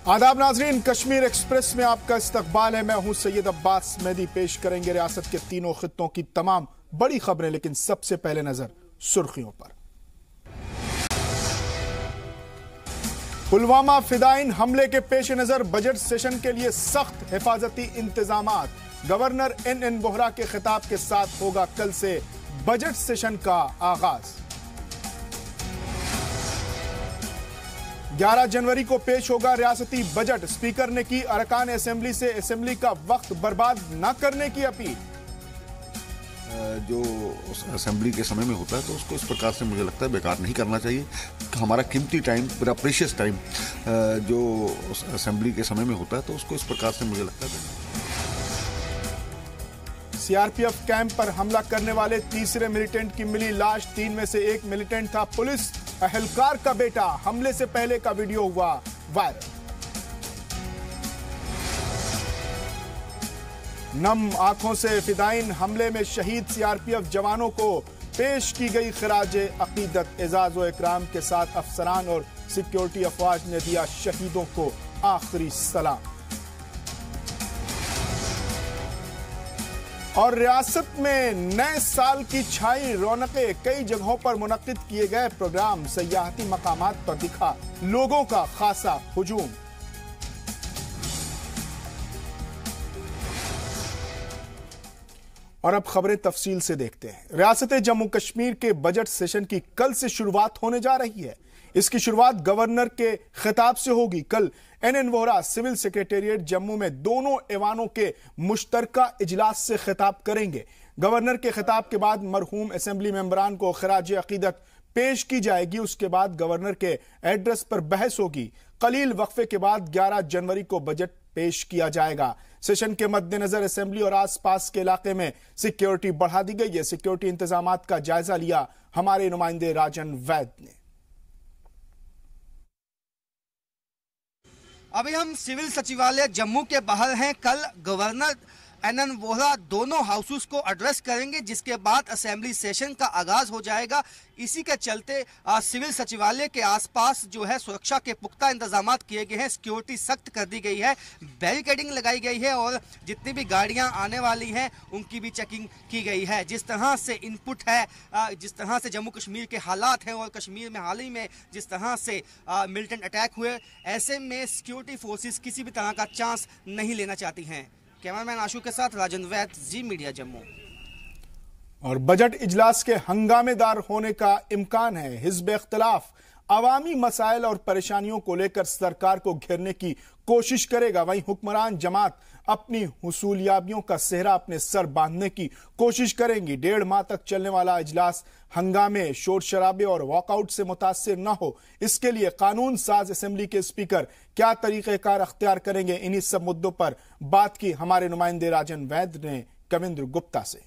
आदाब नाजरीन, कश्मीर एक्सप्रेस में आपका इस्तकबाल है। मैं हूं सैयद अब्बास मेहदी। पेश करेंगे रियासत के तीनों खित्तों की तमाम बड़ी खबरें, लेकिन सबसे पहले नजर सुर्खियों पर। पुलवामा फिदाइन हमले के पेश नजर बजट सेशन के लिए सख्त हिफाजती इंतजामात। गवर्नर एन वोहरा के खिताब के साथ होगा कल से बजट सेशन का आगाज। 11 जनवरी को पेश होगा रियासती बजट। स्पीकर ने की अरकान असेंबली से असेंबली का वक्त बर्बाद न करने की अपील। जो असेंबली के समय में होता है तो उसको इस प्रकार से मुझे लगता है बेकार नहीं करना चाहिए। हमारा कीमती टाइम, पूरा प्रेशियस टाइम जो असेंबली के समय में होता है तो उसको इस प्रकार से मुझे लगता है। सीआरपीएफ कैंप पर हमला करने वाले तीसरे मिलिटेंट की मिली लाश। 3 में से एक मिलिटेंट था पुलिस अहलकार का बेटा। हमले से पहले का वीडियो हुआ वायरल। नम आंखों से फिदाइन हमले में शहीद सीआरपीएफ जवानों को पेश की गई खिराजे अकीदत। एजाज व इकराम के साथ अफसरान और सिक्योरिटी अफवाज ने दिया शहीदों को आखिरी सलाम। और रियासत में नए साल की छाई रौनकें। कई जगहों पर मुनक्किद किए गए प्रोग्राम। सयाहती मकामात पर दिखा लोगों का खासा हुजूम। और अब खबरें तफसील से देखते हैं। रियासत जम्मू कश्मीर के बजट सेशन की कल से शुरुआत होने जा रही है। इसकी शुरुआत गवर्नर के खिताब से होगी। कल N Vohra civil secretariat Jammu में दोनों ऐवानों के मुश्तरका इजलास से खिताब करेंगे। गवर्नर के खिताब के बाद मरहूम असेंबली मेंबरान को खराजे अकीदत पेश की जाएगी। उसके बाद गवर्नर के एड्रेस पर बहस होगी। कलील वक्फे के बाद 11 जनवरी को बजट पेश किया जाएगा। सेशन के मद्देनजर असेंबली और आसपास के इलाके में सिक्योरिटी बढ़ा दी गई है। सिक्योरिटी इंतजामात का जायजा लिया हमारे नुमाइंदे राजन वैद ने। अभी हम सिविल सचिवालय जम्मू के बाहर हैं। कल गवर्नर एन वोहरा दोनों हाउसेस को एड्रेस करेंगे, जिसके बाद असेंबली सेशन का आगाज हो जाएगा। इसी के चलते सिविल सचिवालय के आसपास जो है सुरक्षा के पुख्ता इंतजामात किए गए हैं। सिक्योरिटी सख्त कर दी गई है, बैरिकेडिंग लगाई गई है और जितनी भी गाड़ियां आने वाली हैं उनकी भी चेकिंग की गई है। जिस तरह से इनपुट है, जिस तरह से जम्मू कश्मीर के हालात हैं और कश्मीर में हाल ही में जिस तरह से मिलिटेंट अटैक हुए, ऐसे में सिक्योरिटी फोर्सेस किसी भी तरह का चांस नहीं लेना चाहती हैं। कैमरामैन आशु के साथ राजन वैद, जी मीडिया जम्मू। और बजट इजलास के हंगामेदार होने का इम्कान है। हिज़्ब इख्तिलाफ अवामी मसाइल और परेशानियों को लेकर सरकार को घेरने की कोशिश करेगा। वहीं हुक्मरान जमात अपनी हुसूलियाबियों का सेहरा अपने सर बांधने की कोशिश करेंगी। 1.5 माह तक चलने वाला इजलास हंगामे, शोर शराबे और वॉकआउट से मुतासिर न हो, इसके लिए कानून साज असेंबली के स्पीकर क्या तरीक़ेकार अख्तियार करेंगे, इन्हीं सब मुद्दों पर बात की हमारे नुमाइंदे राजन वैद ने कविंद्र गुप्ता से।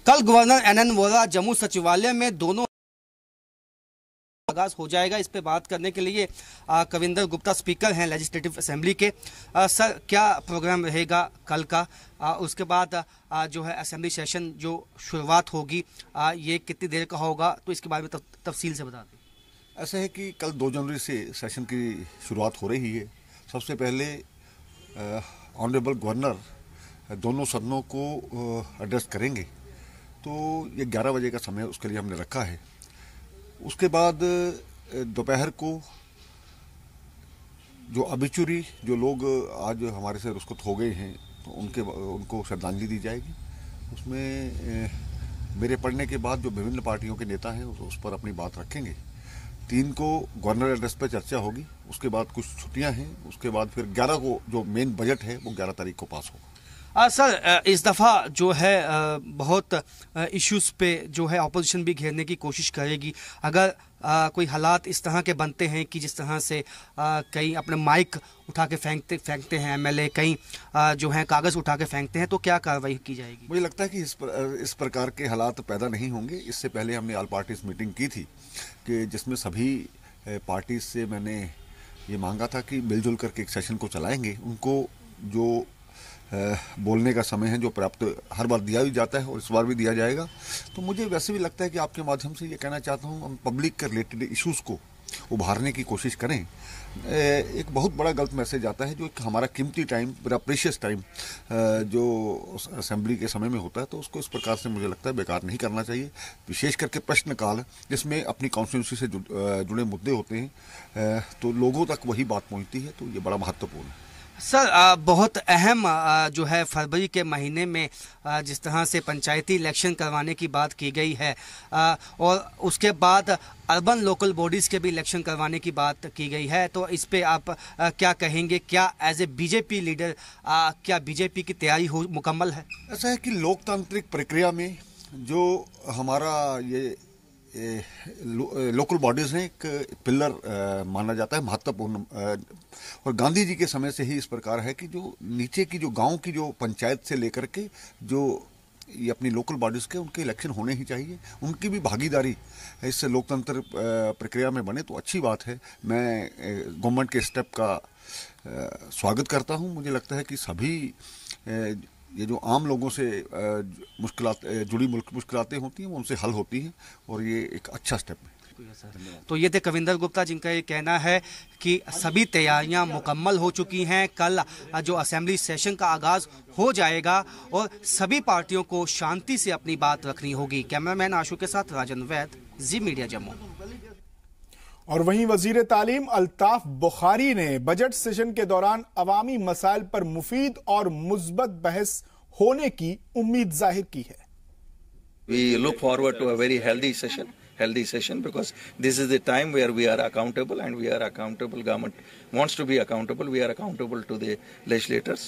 कल गवर्नर एन वोहरा जम्मू सचिवालय में दोनों आगाज हो जाएगा। इस पे बात करने के लिए कविंद्र गुप्ता स्पीकर हैं लेजिस्लेटिव असेंबली के। सर, क्या प्रोग्राम रहेगा कल का? उसके बाद जो है असेंबली सेशन जो शुरुआत होगी ये कितनी देर का होगा, तो इसके बारे में तफसील से बता दें। ऐसा है कि कल 2 जनवरी से सेशन की शुरुआत हो रही है। सबसे पहले ऑनरेबल गवर्नर दोनों सदनों को एड्रेस करेंगे, तो ये 11 बजे का समय उसके लिए हमने रखा है। उसके बाद दोपहर को जो अबिचुरी जो लोग आज हमारे से रुखसत हो गए हैं तो उनको श्रद्धांजलि दी जाएगी। उसमें मेरे पढ़ने के बाद जो विभिन्न पार्टियों के नेता हैं उस पर अपनी बात रखेंगे। 3 को गवर्नर एड्रेस पर चर्चा होगी। उसके बाद कुछ छुट्टियां हैं। उसके बाद फिर 11 को जो मेन बजट है वो 11 तारीख को पास होगा। सर, इस दफ़ा जो है बहुत इश्यूज़ पे जो है अपोजिशन भी घेरने की कोशिश करेगी। अगर कोई हालात इस तरह के बनते हैं कि जिस तरह से कई अपने माइक उठा के फेंकते हैं एमएलए, कई जो है कागज़ उठा के फेंकते हैं, तो क्या कार्रवाई की जाएगी? मुझे लगता है कि इस प्रकार के हालात पैदा नहीं होंगे। इससे पहले हमने ऑल पार्टीज मीटिंग की थी कि जिसमें सभी पार्टीज से मैंने ये मांगा था कि मिलजुल करके एक सेशन को चलाएंगे। उनको जो बोलने का समय है जो पर्याप्त हर बार दिया भी जाता है और इस बार भी दिया जाएगा। तो मुझे वैसे भी लगता है कि आपके माध्यम से ये कहना चाहता हूँ, हम पब्लिक के रिलेटेड इश्यूज़ को उभारने की कोशिश करें, एक बहुत बड़ा गलत मैसेज आता है। जो एक हमारा कीमती टाइम, बड़ा प्रीशियस टाइम जो असेंबली के समय में होता है, तो उसको इस प्रकार से मुझे लगता है बेकार नहीं करना चाहिए। विशेष करके प्रश्नकाल जिसमें अपनी कॉन्स्टिट्यूंसी से जुड़े मुद्दे होते हैं, तो लोगों तक वही बात पहुंचती है, तो ये बड़ा महत्वपूर्ण है। सर, बहुत अहम जो है फरवरी के महीने में जिस तरह से पंचायती इलेक्शन करवाने की बात की गई है, और उसके बाद अर्बन लोकल बॉडीज़ के भी इलेक्शन करवाने की बात की गई है, तो इस पे आप क्या कहेंगे? क्या एज ए बीजेपी लीडर क्या बीजेपी की तैयारी मुकम्मल है? ऐसा है कि लोकतांत्रिक प्रक्रिया में जो हमारा ये लोकल बॉडीज हैं, एक पिलर माना जाता है, महत्वपूर्ण। और गांधी जी के समय से ही इस प्रकार है कि जो नीचे की जो गांव की जो पंचायत से लेकर के जो ये अपनी लोकल बॉडीज के उनके इलेक्शन होने ही चाहिए, उनकी भी भागीदारी इससे लोकतंत्र प्रक्रिया में बने तो अच्छी बात है। मैं गवर्नमेंट के स्टेप का स्वागत करता हूं। मुझे लगता है कि सभी ये जो आम लोगों से जुड़ी मुश्किलातें होती हैं वो उनसे हल होती हैं, और ये एक अच्छा स्टेप है। तो ये थे कविंदर गुप्ता, जिनका ये कहना है कि सभी तैयारियां मुकम्मल हो चुकी हैं। कल जो असेंबली सेशन का आगाज हो जाएगा और सभी पार्टियों को शांति से अपनी बात रखनी होगी। कैमरामैन आशु के साथ राजन वैद, जी मीडिया जम्मू। और वहीं वजीर तालीम अल्ताफ बुखारी ने बजट सेशन के दौरान अवामी मसाइल पर मुफीद और मुस्बत बहस होने की उम्मीद जाहिर की है। We look forward to a very healthy session because this is the time where we are accountable, and we are accountable. Government wants to be accountable. We are accountable to the legislators,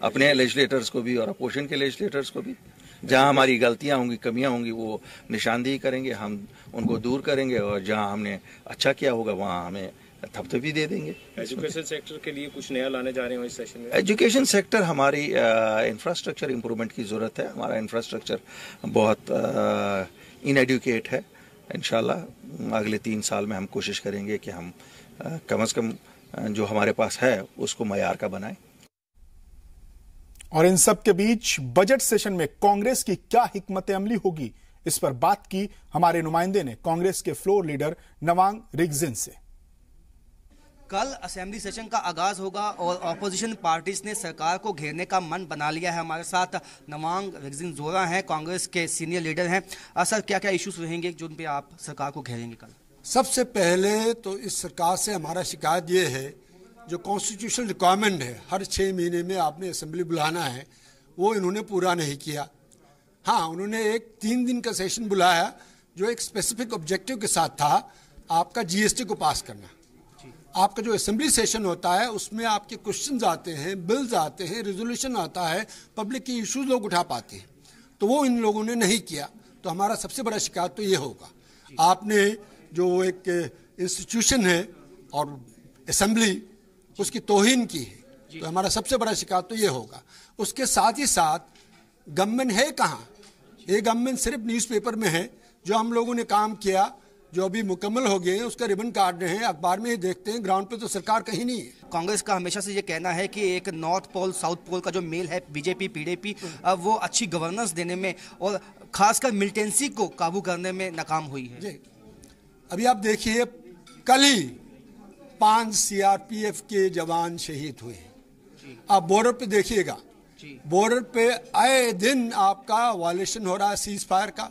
अपने legislators को भी और opposition के legislators को भी। जहां हमारी गलतियां होंगी, कमियां होंगी, वो निशानदेही करेंगे, हम उनको दूर करेंगे, और जहां हमने अच्छा किया होगा वहां हमें थपथपी दे देंगे। एजुकेशन सेक्टर के लिए कुछ नया लाने जा रहे हैं इस सेशन में? एजुकेशन सेक्टर, हमारी इंफ्रास्ट्रक्चर इम्प्रूवमेंट की ज़रूरत है। हमारा इंफ्रास्ट्रक्चर बहुत इनएडुकेट है। इंशाल्लाह अगले 3 साल में हम कोशिश करेंगे कि हम कम से कम जो हमारे पास है उसको मयार का बनाएं। और इन सब के बीच बजट सेशन में कांग्रेस की क्या हिकमत अमली होगी, इस पर बात की हमारे नुमाइंदे ने कांग्रेस के फ्लोर लीडर नवांग रिगजिन से। कल असेंबली सेशन का आगाज होगा और ऑपोजिशन पार्टीज ने सरकार को घेरने का मन बना लिया है। हमारे साथ नवांग रिगजिन जोरा हैं, कांग्रेस के सीनियर लीडर हैं। सर, क्या क्या इश्यूज रहेंगे जो उन पे आप सरकार को घेरेंगे कल? सबसे पहले तो इस सरकार से हमारा शिकायत ये है, जो कॉन्स्टिट्यूशनल रिक्वायरमेंट है हर 6 महीने में आपने असेंबली बुलाना है, वो इन्होंने पूरा नहीं किया। हाँ, उन्होंने एक 3 दिन का सेशन बुलाया जो एक स्पेसिफिक ऑब्जेक्टिव के साथ था, आपका जीएसटी को पास करना। आपका जो असेंबली सेशन होता है उसमें आपके क्वेश्चंस आते हैं, बिल्स आते हैं, रेजोल्यूशन आता है, पब्लिक के इश्यूज लोग उठा पाते हैं, तो वो इन लोगों ने नहीं किया। तो हमारा सबसे बड़ा शिकायत तो ये होगा, आपने जो एक इंस्टीट्यूशन है और असेंबली उसकी तौहीन की है। तो हमारा सबसे बड़ा शिकायत तो ये होगा। उसके साथ ही साथ गवर्नमेंट है कहाँ? ये गवर्नमेंट सिर्फ न्यूज़पेपर में है। जो हम लोगों ने काम किया, जो अभी मुकम्मल हो गए हैं, उसका रिबन काट रहे हैं, अखबार में ही देखते हैं, ग्राउंड पे तो सरकार कहीं नहीं है। कांग्रेस का हमेशा से ये कहना है कि एक नॉर्थ पोल साउथ पोल का जो मेल है बीजेपी पीडीपी, वो अच्छी गवर्नेंस देने में और खासकर मिलिटेंसी को काबू करने में नाकाम हुई है। जी, अभी आप देखिए, कल ही 5 सीआरपीएफ के जवान शहीद हुए हैं। आप बॉर्डर पे देखिएगा, बॉर्डर पे आए दिन आपका वायलेशन हो रहा है सीज फायर का।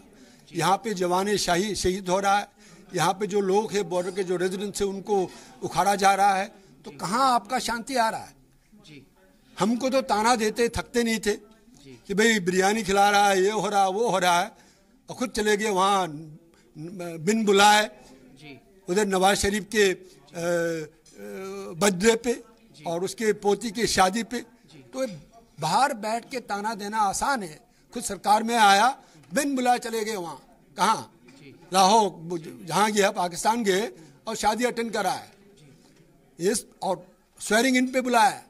यहाँ पे जवान शहीद हो रहा है, यहाँ पे जो लोग हैं बॉर्डर के जो रेजिडेंट्स हैं उनको उखाड़ा जा रहा है। तो कहाँ आपका शांति आ रहा है? हमको तो ताना देते थकते नहीं थे कि भाई बिरयानी खिला रहा है, ये हो रहा है, वो हो रहा है, और खुद चले गए वहाँ बिन बुलाए उधर नवाज शरीफ के बर्थडे पे और उसके पोती की शादी पे। तो बाहर बैठ के ताना देना आसान है, खुद सरकार में आया, बिन बुलाए चले गए वहाँ। कहाँ? लाहौर, जहाँ गया पाकिस्तान गए और शादी अटेंड करा है इस, और स्वेरिंग इन पे बुलाया है,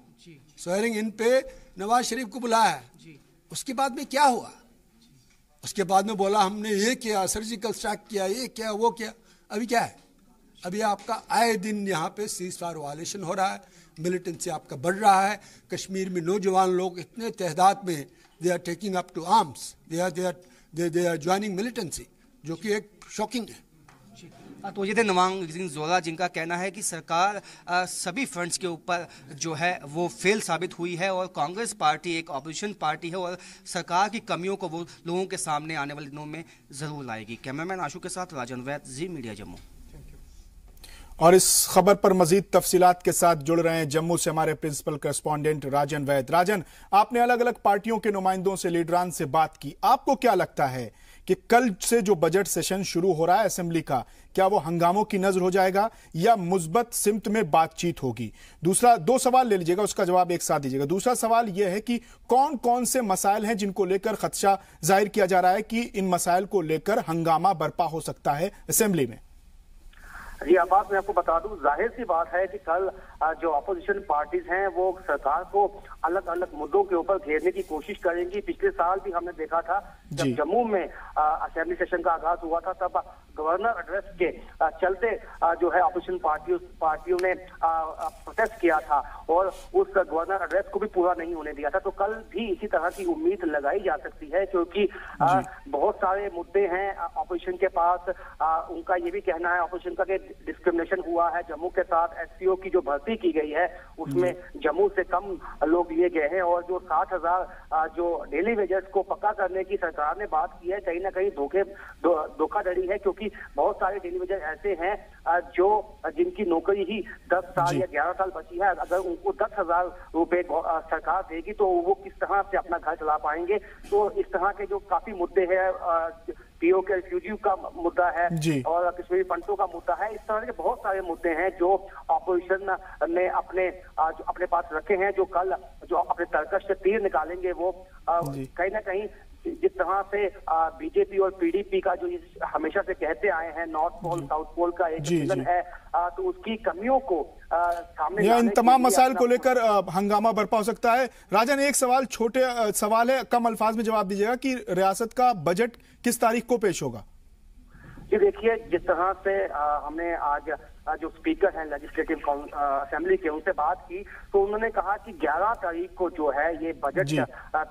स्वेरिंग इन पे नवाज शरीफ को बुलाया है। उसके बाद में क्या हुआ? उसके बाद में बोला हमने ये किया, सर्जिकल स्ट्राइक किया, ये किया, वो किया। अभी क्या है? अभी आपका आए दिन यहाँ पे सीज फायर वायलेशन हो रहा है, मिलिटेंसी आपका बढ़ रहा है। कश्मीर में नौजवान लोग इतने तादाद में they are taking up to arms, they are joining militancy, जो कि एक शॉकिंग है। तो ये थे नवांग सिंह जोरा, जिनका कहना है कि सरकार सभी फ्रंट्स के ऊपर जो है वो फेल साबित हुई है और कांग्रेस पार्टी एक ऑपोजिशन पार्टी है और सरकार की कमियों को वो लोगों के सामने आने वाले दिनों में जरूर लाएगी। कैमरामैन आशु के साथ राजन वैद, जी मीडिया जम्मू। और इस खबर पर मजीद तफसीलात के साथ जुड़ रहे हैं जम्मू से हमारे प्रिंसिपल करस्पॉन्डेंट राजन वैद। राजन, आपने अलग अलग पार्टियों के नुमाइंदों से, लीडरान से बात की, आपको क्या लगता है कि कल से जो बजट सेशन शुरू हो रहा है असेंबली का, क्या वो हंगामों की नजर हो जाएगा या मुस्बत सिमत में बातचीत होगी? दूसरा, 2 सवाल ले लीजिएगा, उसका जवाब एक साथ दीजिएगा। दूसरा सवाल यह है कि कौन कौन से मसाइल हैं जिनको लेकर खदशा जाहिर किया जा रहा है कि इन मसाइल को लेकर हंगामा बर्पा हो सकता है असेंबली में? जी आबाद, मैं आपको बता दूं, जाहिर सी बात है कि कल जो अपोजिशन पार्टीज हैं वो सरकार को अलग अलग मुद्दों के ऊपर घेरने की कोशिश करेंगी। पिछले साल भी हमने देखा था जब जम्मू में असेंबली सेशन का आगाज हुआ था, तब गवर्नर एड्रेस के चलते जो है अपोजिशन पार्टियों ने प्रोटेस्ट किया था और उस गवर्नर एड्रेस को भी पूरा नहीं होने दिया था। तो कल भी इसी तरह की उम्मीद लगाई जा सकती है, क्योंकि बहुत सारे मुद्दे हैं अपोजिशन के पास। उनका ये भी कहना है अपोजिशन का कि डिस्क्रिमिनेशन हुआ है जम्मू के साथ। एसपीओ की जो भर्ती की गई है उसमें जम्मू से कम लोग लिए गए हैं और जो 60,000 जो डेली वेजेस को पक्का करने की सरकार ने बात की है, कहीं ना कहीं धोखाधड़ी है, क्योंकि बहुत सारे डेली वेजेस ऐसे हैं जो जिनकी नौकरी ही 10 साल या 11 साल बची है। अगर उनको 10,000 रुपए सरकार देगी तो वो किस तरह से अपना घर चला पाएंगे? तो इस तरह के जो काफी मुद्दे हैं, पीओ के रिफ्यूजी का मुद्दा है और कश्मीरी पंडितों का मुद्दा है, इस तरह के बहुत सारे मुद्दे हैं जो ऑपोजिशन ने अपने पास रखे हैं, जो कल जो अपने तर्कश से तीर निकालेंगे वो कहीं ना कहीं जिस तरह से बीजेपी और पीडीपी का जो हमेशा से कहते आए हैं नॉर्थ पोल साउथ पोल का एक विजन है, तो उसकी कमियों को सामने इन तमाम मसाइल को लेकर हंगामा बर्पा हो सकता है। राजन, एक सवाल, छोटे सवाल है, कम अल्फाज में जवाब दीजिएगा कि रियासत का बजट किस तारीख को पेश होगा? जी देखिए, जिस तरह से हमने आज जो स्पीकर हैं लेजिस्लेटिव असेंबली के, उनसे बात की तो उन्होंने कहा कि 11 तारीख को जो है ये बजट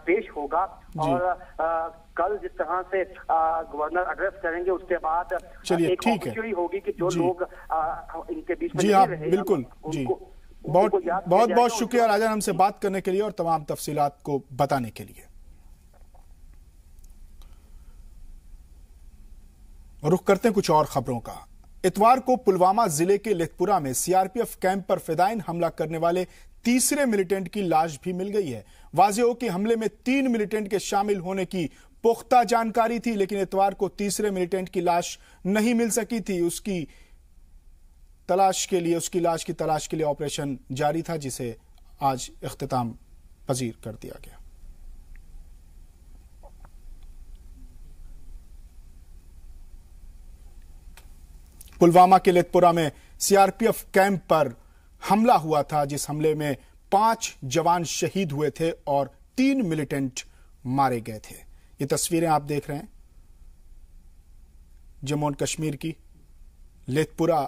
पेश होगा और कल जिस तरह से गवर्नर एड्रेस करेंगे उसके बाद एक अपॉर्चुनिटी होगी कि जो लोग इनके बीच में जी हाँ बिल्कुल जी बहुत शुक्रिया राजन, हमसे बात करने के लिए और तमाम तफसीलात को बताने के लिए। रुख करते हैं कुछ और खबरों का। इतवार को पुलवामा जिले के लेथपुरा में सीआरपीएफ कैंप पर फिदायिन हमला करने वाले तीसरे मिलिटेंट की लाश भी मिल गई है। वाज़ेह हो कि हमले में 3 मिलिटेंट के शामिल होने की पुख्ता जानकारी थी, लेकिन इतवार को तीसरे मिलिटेंट की लाश नहीं मिल सकी थी। उसकी लाश की तलाश के लिए ऑपरेशन जारी था, जिसे आज इख्तिताम पजीर कर दिया गया। पुलवामा के लेथपुरा में सीआरपीएफ कैंप पर हमला हुआ था, जिस हमले में 5 जवान शहीद हुए थे और 3 मिलिटेंट मारे गए थे। ये तस्वीरें आप देख रहे हैं जम्मू और कश्मीर की, लेथपुरा,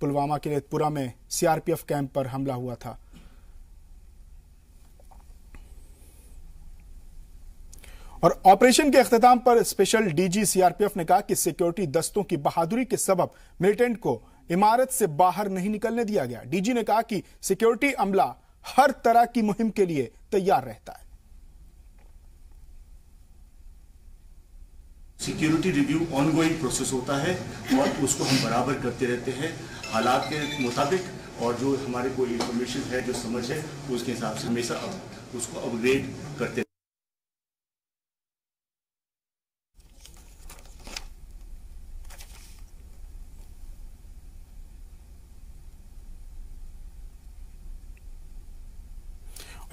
पुलवामा के लेथपुरा में सीआरपीएफ कैंप पर हमला हुआ था। और ऑपरेशन के अख्तिताम पर स्पेशल डीजी सीआरपीएफ ने कहा कि सिक्योरिटी दस्तों की बहादुरी के सबब मिलिटेंट को इमारत से बाहर नहीं निकलने दिया गया। डीजी ने कहा कि सिक्योरिटी अमला हर तरह की मुहिम के लिए तैयार रहता है। सिक्योरिटी रिव्यू ऑनगोइंग प्रोसेस होता है और उसको हम बराबर करते रहते हैं हालात के मुताबिक, और जो हमारे को इंफॉर्मेशन है, जो समझ है, उसके हिसाब से हमेशा उसको अपग्रेड करते।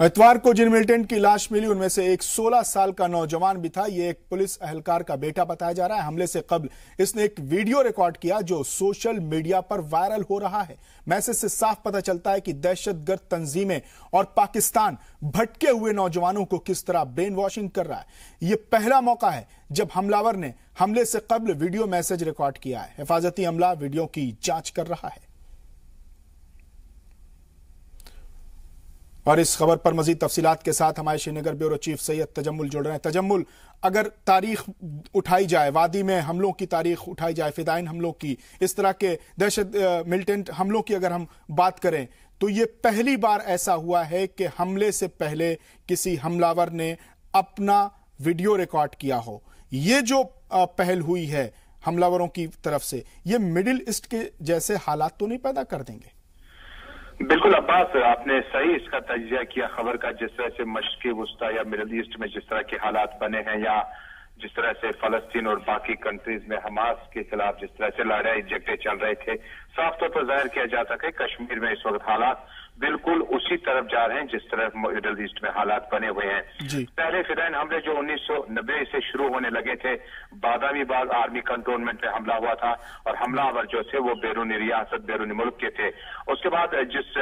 इतवार को जिन मिलिटेंट की लाश मिली उनमें से एक 16 साल का नौजवान भी था। यह एक पुलिस एहलकार का बेटा बताया जा रहा है। हमले से कबल इसने एक वीडियो रिकॉर्ड किया जो सोशल मीडिया पर वायरल हो रहा है। मैसेज से साफ पता चलता है कि दहशतगर्द तंजीमें और पाकिस्तान भटके हुए नौजवानों को किस तरह ब्रेन वॉशिंग कर रहा है। यह पहला मौका है जब हमलावर ने हमले से कबल वीडियो मैसेज रिकॉर्ड किया है। हिफाजती अमला वीडियो की जांच कर रहा है। और इस खबर पर मजीद तफसीलात के साथ हमारे श्रीनगर ब्यूरो चीफ सैयद तजम्मुल जुड़ रहे हैं। तजम्मुल, अगर तारीख उठाई जाए, वादी में हमलों की तारीख उठाई जाए, फिदाइन हमलों की, इस तरह के दहशत मिलिटेंट हमलों की अगर हम बात करें, तो ये पहली बार ऐसा हुआ है कि हमले से पहले किसी हमलावर ने अपना वीडियो रिकॉर्ड किया हो। ये जो पहल हुई है हमलावरों की तरफ से, ये मिडिल ईस्ट के जैसे हालात तो नहीं पैदा कर देंगे? बिल्कुल अब्बास, आपने सही इसका तजिया किया खबर का। जिस तरह से मशरक़ी वुस्ता या मिडिल ईस्ट में जिस तरह के हालात बने हैं, या जिस तरह से फलस्तीन और बाकी कंट्रीज में हमास के खिलाफ जिस तरह से लड़ाई झगड़े चल रहे थे, साफ तौर पर जाहिर किया जाता है कि कश्मीर में इस वक्त हालात बिल्कुल उसी तरफ जा रहे हैं जिस तरह मिडिल ईस्ट में हालात बने हुए हैं। पहले फिदाइन हमले जो 1990 से शुरू होने लगे थे, बादामी बाग आर्मी कंटोनमेंट पे हमला हुआ था और हमलावर जो थे वो बैरूनी रियासत, बैरूनी मुल्क के थे। उसके बाद जिस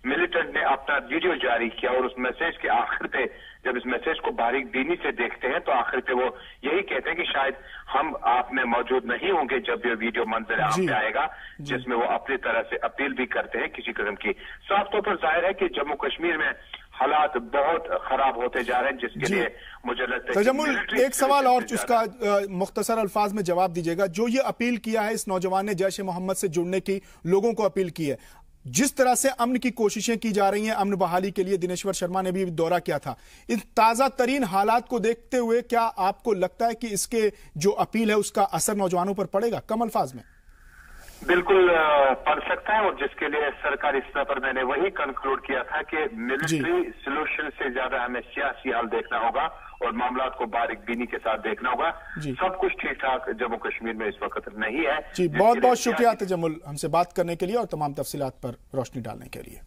मिलिटेंट ने अपना वीडियो जारी किया और उस मैसेज के आखिर पे, जब इस मैसेज को बारीक बीनी से देखते हैं तो आखिर पे वो यही कहते हैं कि शायद हम आप में मौजूद नहीं होंगे जब ये वीडियो मंजर आम पे आएगा, जिसमें वो अपनी तरह से अपील भी करते हैं किसी किस्म की। साफ तौर पर जाहिर है कि जम्मू कश्मीर में हालात बहुत खराब होते जा रहे हैं, जिसके लिए मुझे लगता है। तजम्मुल, एक सवाल और, उसका मुख्तसर अल्फाज में जवाब दीजिएगा। जो ये अपील किया है इस नौजवान ने, जैश ए मोहम्मद से जुड़ने की लोगों को अपील की है, जिस तरह से अमन की कोशिशें की जा रही हैं, अमन बहाली के लिए दिनेश्वर शर्मा ने भी दौरा किया था, इन ताजा तरीन हालात को देखते हुए क्या आपको लगता है कि इसके जो अपील है उसका असर नौजवानों पर पड़ेगा? कम अल्फाज में। बिल्कुल पड़ सकता है, और जिसके लिए सरकारी स्तर पर मैंने वही कंक्लूड किया था कि मिलिट्री सोल्यूशन से ज्यादा हमें सियासी हल देखना होगा और मामला को बारीक बीनी के साथ देखना होगा। सब कुछ ठीक ठाक जम्मू कश्मीर में इस वक्त नहीं है। जी, बहुत बहुत शुक्रिया तजम्मुल हमसे बात करने के लिए और तमाम तफसीलात पर रोशनी डालने के लिए।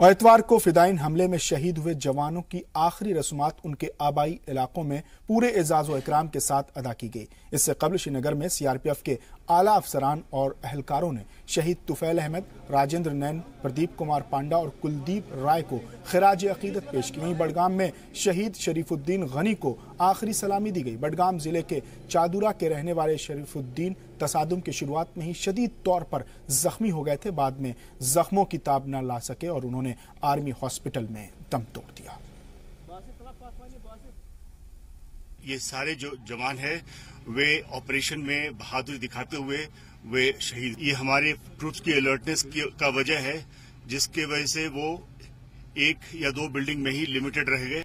और इतवार को फिदाइन हमले में शहीद हुए जवानों की आखिरी रस्मात उनके आबाई इलाकों में पूरे एजाज व इकराम के साथ अदा की गई। इससे कबल श्रीनगर में सीआरपीएफ के आला अफसरान और एहलकारों ने शहीद तुफैल अहमद, राजेंद्र नैन, प्रदीप कुमार पांडा और कुलदीप राय को खिराज अकीदत पेश की। वहीं बडगाम में शहीद शरीफुद्दीन गनी को आखिरी सलामी दी गई। बडगाम जिले के चादुरा के रहने वाले शरीफुद्दीन तसादुम की शुरुआत में ही शदीद तौर पर जख्मी हो गए थे, बाद में जख्मों की ताब न ला सके और उन्होंने आर्मी हॉस्पिटल में दम तोड़ दिया। ये सारे जो जवान हैं वे ऑपरेशन में बहादुरी दिखाते हुए वे शहीद। ये हमारे ट्रूप्स की अलर्टनेस का वजह है, जिसके वजह से वो 1 या 2 बिल्डिंग में ही लिमिटेड रह गए।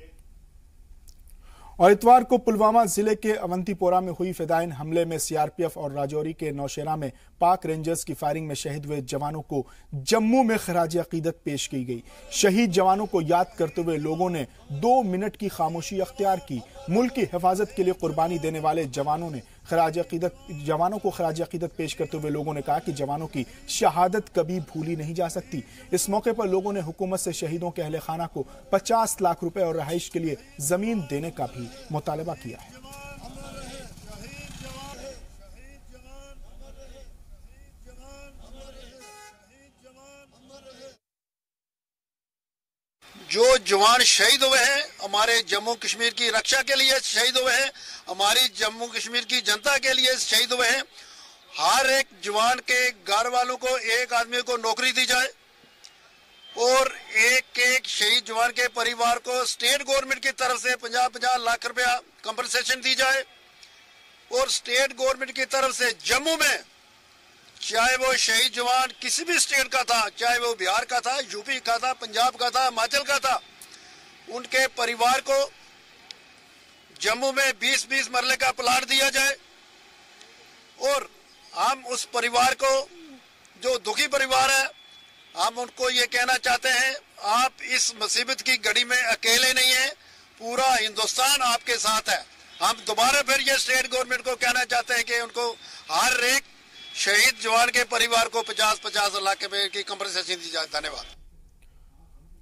और इतवार को पुलवामा जिले के अवंतीपोरा में हुई फिदाइन हमले में सीआरपीएफ और राजौरी के नौशेरा में पाक रेंजर्स की फायरिंग में शहीद हुए जवानों को जम्मू में खिराज अकीदत पेश की गई। शहीद जवानों को याद करते हुए लोगों ने 2 मिनट की खामोशी अख्तियार की। मुल्क की हिफाजत के लिए कुर्बानी देने वाले जवानों को खिराज अकीदत पेश करते हुए लोगों ने कहा कि जवानों की शहादत कभी भूली नहीं जा सकती। इस मौके पर लोगों ने हुकूमत से शहीदों के अहले खाना को 50 लाख रुपए और रहाइश के लिए जमीन देने का भी मुतालबा किया है। जो जवान शहीद हुए हैं, हमारे जम्मू कश्मीर की रक्षा के लिए शहीद हुए हैं, हमारी जम्मू कश्मीर की जनता के लिए शहीद हुए हैं, हर एक जवान के घर वालों को, एक आदमी को नौकरी दी जाए और एक एक शहीद जवान के परिवार को स्टेट गवर्नमेंट की तरफ से 50-50 लाख रुपया कंपनसेशन दी जाए। और स्टेट गवर्नमेंट की तरफ से जम्मू में, चाहे वो शहीद जवान किसी भी स्टेट का था, चाहे वो बिहार का था, यूपी का था, पंजाब का था, हिमाचल का था, उनके परिवार को जम्मू में 20-20 मरले का प्लाट दिया जाए। और हम उस परिवार को, जो दुखी परिवार है, हम उनको ये कहना चाहते हैं, आप इस मुसीबत की घड़ी में अकेले नहीं हैं, पूरा हिंदुस्तान आपके साथ है। हम दोबारा फिर ये स्टेट गवर्नमेंट को कहना चाहते हैं कि उनको हर एक शहीद जवान के परिवार को 50-50 लाख रुपए की कंपनसेशन दी जाए। धन्यवाद।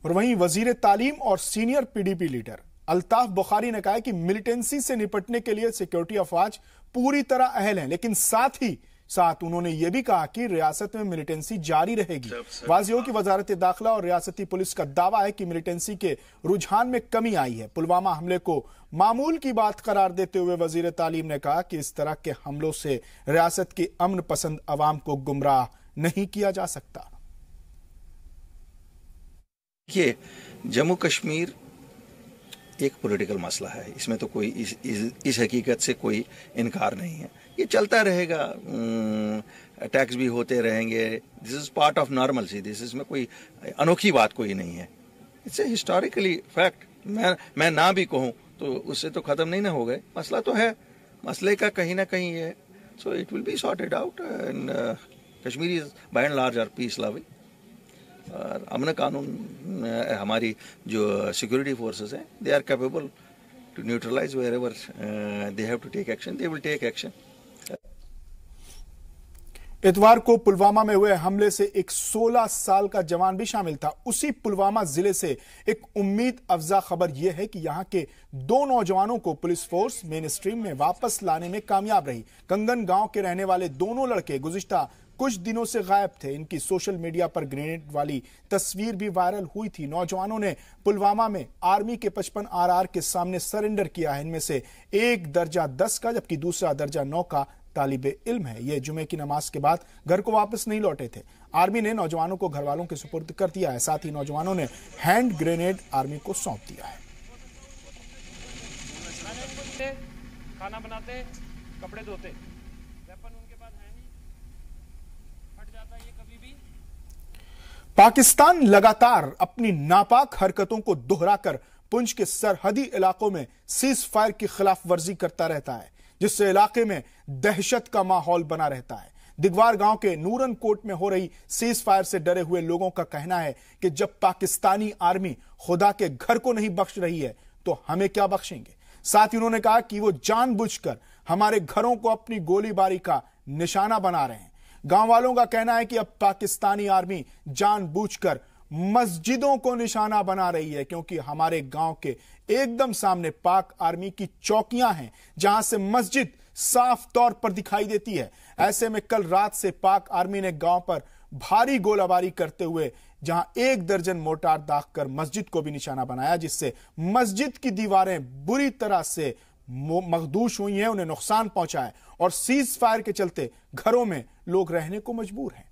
और वहीं वजीर तालीम और senior PDP leader Altaf Bukhari ने कहा कि मिलिटेंसी से निपटने के लिए सिक्योरिटी अफवाज पूरी तरह अहल हैं, लेकिन साथ ही साथ उन्होंने यह भी कहा कि रियासत में मिलिटेंसी जारी रहेगी। वाज़िह हो कि वजारत दाखिला और रियासती पुलिस का दावा है कि मिलिटेंसी के रुझान में कमी आई है। पुलवामा हमले को मामूल की बात करार देते हुए वजीर तालीम ने कहा कि इस तरह के हमलों से रियासत की अमन पसंद अवाम को गुमराह नहीं किया जा सकता। देखिए, जम्मू कश्मीर एक पॉलिटिकल मसला है, इसमें तो कोई इस हकीकत से कोई इनकार नहीं है। ये चलता रहेगा, अटैक्स भी होते रहेंगे। This is part of normalcy, this इसमें कोई अनोखी बात कोई नहीं है। It's a historically fact. मैं ना भी कहूँ तो उससे तो ख़त्म नहीं ना हो गए। मसला तो है, मसले का कहीं ना कहीं है। So it will be sorted out and Kashmir is by and large are peace loving. और अमन कानून हमारी जो सिक्योरिटी फोर्सेस हैं, they are capable to neutralise wherever they have to take action, they will take action. इतवार को पुलवामा में हुए हमले से एक 16 साल का जवान भी शामिल था। उसी पुलवामा जिले से एक उम्मीद अफजा खबर यह है कि यहां के 2 नौजवानों को पुलिस फोर्स मेन स्ट्रीम में वापस लाने में कामयाब रही। कंगन गांव के रहने वाले दोनों लड़के गुज़िश्ता कुछ दिनों से गायब थे। इनकी सोशल मीडिया पर ग्रेनेड वाली तस्वीर भी वायरल हुई थी। नौजवानों ने पुलवामा में आर्मी के 55 RR के सामने सरेंडर किया है। इनमें से एक दर्जा 10 का जबकि दूसरा दर्जा 9 का तालिबे इल्म है। ये जुमे की नमाज के बाद घर को वापस नहीं लौटे थे। आर्मी ने नौजवानों को घर वालों के सुपुर्द कर दिया है। साथ ही नौजवानों ने हैंड ग्रेनेड आर्मी को सौंप दिया है। खाना बनाते, कपड़े धोते, वेपन उनके पास है नहीं, हट जाता ये कभी भी। पाकिस्तान लगातार अपनी नापाक हरकतों को दोहराकर पुंछ के सरहदी इलाकों में सीज फायर की खिलाफ वर्जी करता रहता है, जिससे इलाके में दहशत का माहौल बना रहता है। दिगवार गांव के नूरन कोट में हो रही सीज फायर से डरे हुए लोगों का कहना है कि जब पाकिस्तानी आर्मी खुदा के घर को नहीं बख्श रही है तो हमें क्या बख्शेंगे। साथ ही उन्होंने कहा कि वो जानबूझकर हमारे घरों को अपनी गोलीबारी का निशाना बना रहे हैं। गांव वालों का कहना है कि अब पाकिस्तानी आर्मी जानबूझकर मस्जिदों को निशाना बना रही है, क्योंकि हमारे गांव के एकदम सामने पाक आर्मी की चौकियां हैं जहां से मस्जिद साफ तौर पर दिखाई देती है। ऐसे में कल रात से पाक आर्मी ने गांव पर भारी गोलाबारी करते हुए जहां 1 दर्जन मोर्टार दागकर मस्जिद को भी निशाना बनाया, जिससे मस्जिद की दीवारें बुरी तरह से मखदूश हुई हैं, उन्हें नुकसान पहुंचा है और सीज फायर के चलते घरों में लोग रहने को मजबूर हैं।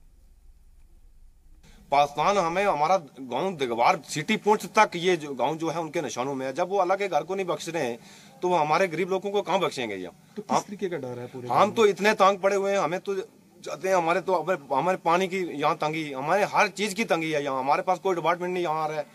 पाकिस्तान हमें हमारा गांव दिगवार सिटी पुंछ तक ये जो गांव जो है उनके निशानों में है। जब वो अल्लाह के घर को नहीं बख्श रहे हैं तो वो हमारे गरीब लोगों को कहां बख्शेंगे। ये तो किस तरीके का डर है पूरे? हम तो इतने तंग पड़े हुए हैं, हमें तो जाते हैं, हमारे पानी की यहाँ तंगी, हमारे हर चीज की तंगी है। यहाँ हमारे पास कोई डिपार्टमेंट नहीं यहाँ आ रहा है।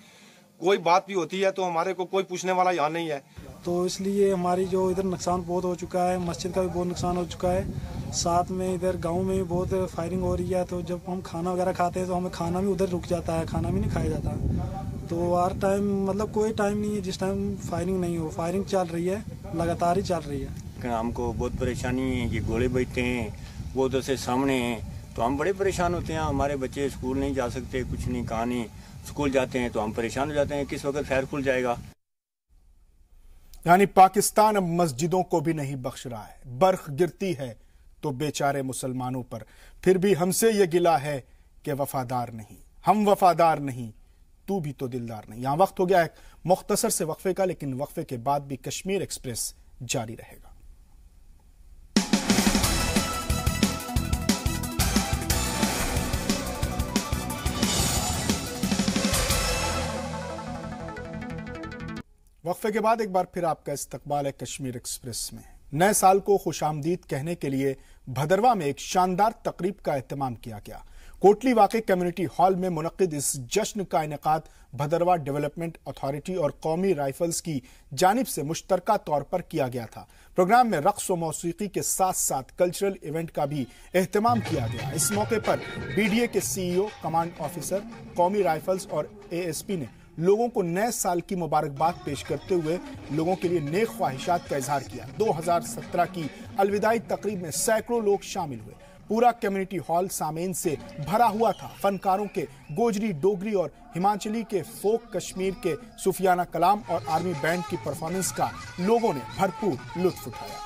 कोई बात भी होती है तो हमारे को कोई पूछने वाला यहाँ नहीं है। तो इसलिए हमारी जो इधर नुकसान बहुत हो चुका है, मस्जिद का भी बहुत नुकसान हो चुका है। साथ में इधर गांव में भी बहुत फायरिंग हो रही है। तो जब हम खाना वगैरह खाते हैं तो हमें खाना भी उधर रुक जाता है, खाना भी नहीं खाया जाता। तो हर टाइम मतलब कोई टाइम नहीं है जिस टाइम फायरिंग नहीं हो। फायरिंग चल रही है, लगातार ही चल रही है। हमको बहुत परेशानी है, ये गोले बजते हैं, वो उधर से सामने हैं तो हम बड़े परेशान होते हैं। हमारे बच्चे स्कूल नहीं जा सकते, कुछ नहीं, कहाँ नहीं, स्कूल जाते हैं तो हम परेशान हो जाते हैं किस वक्त फायर खुल जाएगा। यानी पाकिस्तान अब मस्जिदों को भी नहीं बख्श रहा है। बर्फ गिरती है तो बेचारे मुसलमानों पर, फिर भी हमसे यह गिला है कि वफादार नहीं, हम वफादार नहीं, तू भी तो दिलदार नहीं। यहां वक्त हो गया एक मुख्तसर से वक्फे का, लेकिन वक्फे के बाद भी कश्मीर एक्सप्रेस जारी रहेगा। वक्फे के बाद एक बार फिर आपका इस्तकबाल है कश्मीर एक्सप्रेस में। नए साल को खुशामदीद कहने के लिए भदरवा में एक शानदार तकरीब का एहतमाम किया गया। कोटली वाक़े कम्युनिटी हॉल में मुनक्किद इस जश्न का इनेकाद भदरवा डेवलपमेंट अथॉरिटी और कौमी राइफल्स की जानिब से मुश्तरका तौर पर किया गया था। प्रोग्राम में रक्स व मौसीकी के साथ साथ कल्चरल इवेंट का भी एहतमाम किया गया। इस मौके पर BDA के CEO, कमांड ऑफिसर, कौमी राइफल्स और ASP ने लोगों को नए साल की मुबारकबाद पेश करते हुए लोगों के लिए नेक ख्वाहिशात का इजहार किया। 2017 की अलविदाई तकरीब में सैकड़ों लोग शामिल हुए। पूरा कम्युनिटी हॉल सामीन से भरा हुआ था। फनकारों के गोजरी, डोगरी और हिमाचली के फोक, कश्मीर के सूफियाना कलाम और आर्मी बैंड की परफॉर्मेंस का लोगों ने भरपूर लुत्फ उठाया।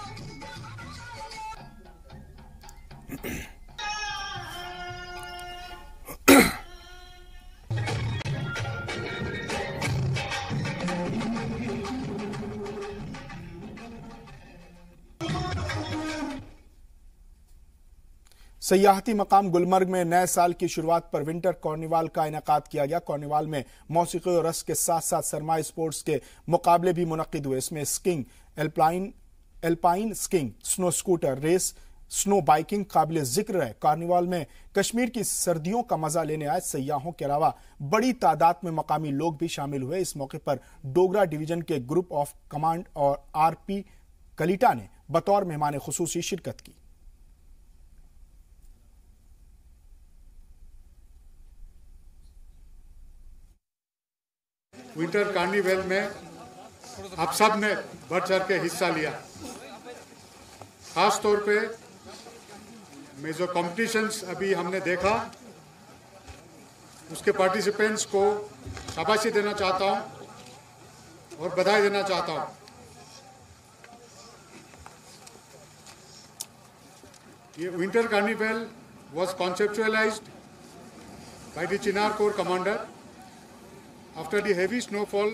सयाहती मकाम गुलमर्ग में नए साल की शुरुआत पर विंटर कार्निवाल का इनेकाद किया गया। कार्निवाल में मौसीकी और रस्म के साथ साथ सरमाई स्पोर्ट्स के मुकाबले भी मुनक्किद हुए। इसमें skiing, alpine skiing, snow scooter race, snow biking काबिल जिक्र है। कार्निवाल में कश्मीर की सर्दियों का मजा लेने आए सयाहों के अलावा बड़ी तादाद में मकामी लोग भी शामिल हुए। इस मौके पर डोगरा डिवीजन के ग्रुप ऑफ कमांड और आरपी कलीटा ने बतौर मेहमान खुसूसी शिरकत की। विंटर कार्निवल में आप सब ने बढ़ चढ़ के हिस्सा लिया। खास तौर पे मैं जो कॉम्पिटिशन्स अभी हमने देखा उसके पार्टिसिपेंट्स को शाबाशी देना चाहता हूं और बधाई देना चाहता हूं। ये winter carnival was conceptualized by the Chinar Corps commander after the heavy snowfall